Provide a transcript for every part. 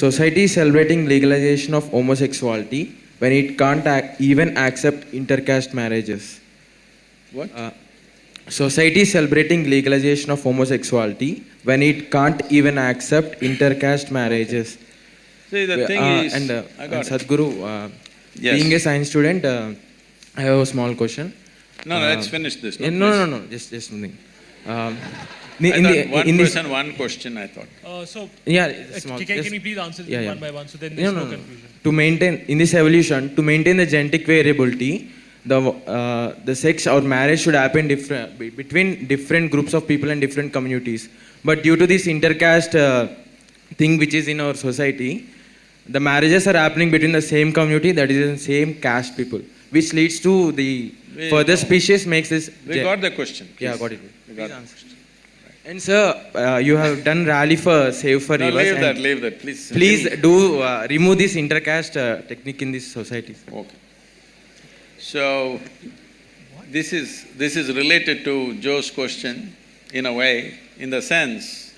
society is celebrating legalization of homosexuality when it can't even accept intercaste marriages. What? Society is celebrating legalization of homosexuality when it can't even accept intercaste marriages. See, the thing is… And I got it. Sadhguru, Yes. being a science student, I have a small question. No, let's finish this. No, just something. One person, one question, I thought. Can you please answer one by one, so then no, there's no, no confusion. To maintain, in this evolution, to maintain the genetic variability, the sex or marriage should happen between different groups of people and different communities. But due to this intercaste thing which is in our society, the marriages are happening between the same community, that is in the same caste people, which leads to the further species makes this… We got the question. Please. Yeah, got it. We got Please the answer. question. And sir, you have done rally for Save for No, Rivers. leave that, please. Please do remove this intercaste technique in this society. Okay. So, this is related to Joe's question in a way, in the sense,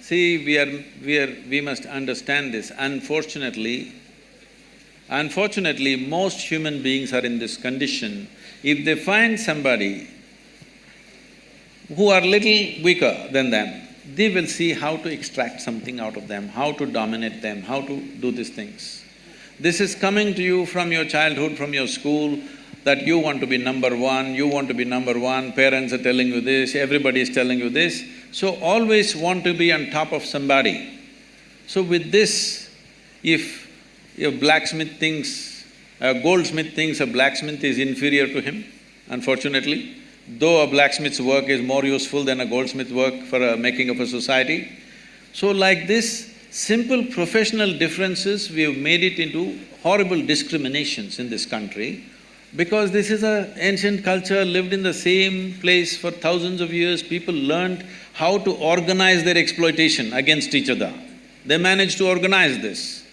see, we must understand this. Unfortunately, most human beings are in this condition. If they find somebody who are little weaker than them, they will see how to extract something out of them, how to dominate them, how to do these things. This is coming to you from your childhood, from your school, that you want to be number one, parents are telling you this, everybody is telling you this, so always want to be on top of somebody. So with this, if a goldsmith thinks a blacksmith is inferior to him, unfortunately, though a blacksmith's work is more useful than a goldsmith's work for making of a society. So like this, simple professional differences, we have made it into horrible discriminations in this country, because this is an ancient culture, lived in the same place for thousands of years. People learned how to organize their exploitation against each other. They managed to organize this.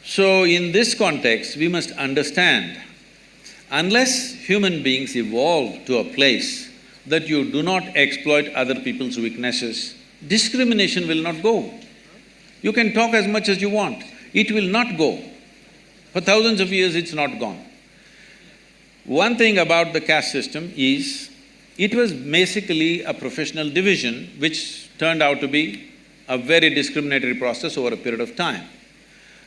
So in this context, we must understand, unless human beings evolve to a place that you do not exploit other people's weaknesses, discrimination will not go. You can talk as much as you want, it will not go. For thousands of years, it's not gone. One thing about the caste system is, it was basically a professional division which turned out to be a very discriminatory process over a period of time.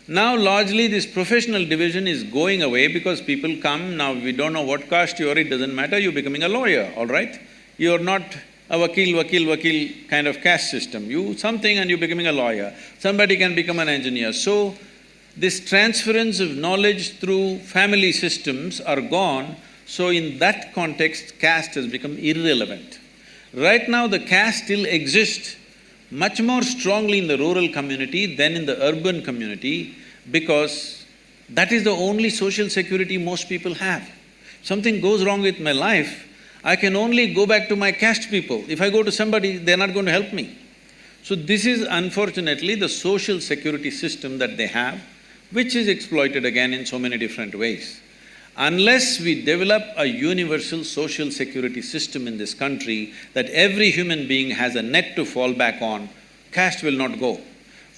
Now largely this professional division is going away because people come, now we don't know what caste you are, it doesn't matter, you're becoming a lawyer, all right? You're not a wakil kind of caste system. You something and you're becoming a lawyer. Somebody can become an engineer. So, this transference of knowledge through family systems are gone, so in that context, caste has become irrelevant. Right now, the caste still exists much more strongly in the rural community than in the urban community, because that is the only social security most people have. Something goes wrong with my life, I can only go back to my caste people. If I go to somebody, they're not going to help me. So this is unfortunately the social security system that they have, which is exploited again in so many different ways. Unless we develop a universal social security system in this country, that every human being has a net to fall back on, caste will not go.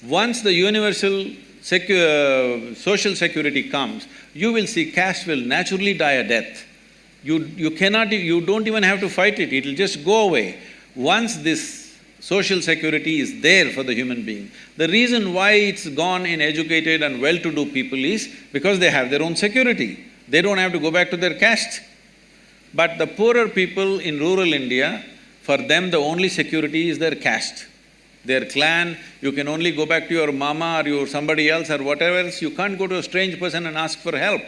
Once the universal social security comes, you will see caste will naturally die a death. You don't even have to fight it, it'll just go away. Once this social security is there for the human being, the reason why it's gone in educated and well-to-do people is because they have their own security. They don't have to go back to their caste. But the poorer people in rural India, for them the only security is their caste, their clan. You can only go back to your mama or your somebody else or whatever else, you can't go to a strange person and ask for help.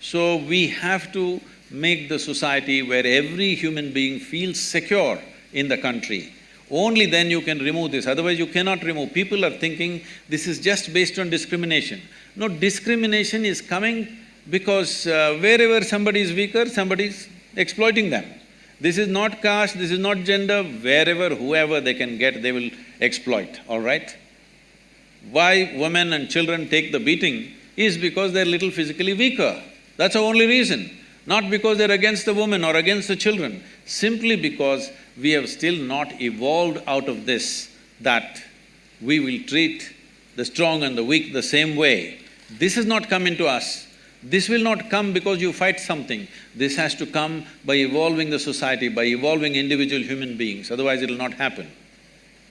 So we have to make the society where every human being feels secure in the country. Only then you can remove this, otherwise you cannot remove. People are thinking this is just based on discrimination. No, discrimination is coming because wherever somebody is weaker, somebody is exploiting them. This is not caste, this is not gender, wherever, whoever they can get, they will exploit, all right? Why women and children take the beating is because they're little physically weaker. That's the only reason. Not because they're against the women or against the children, simply because we have still not evolved out of this, that we will treat the strong and the weak the same way. This has not come into us. This will not come because you fight something. This has to come by evolving the society, by evolving individual human beings, otherwise it'll not happen.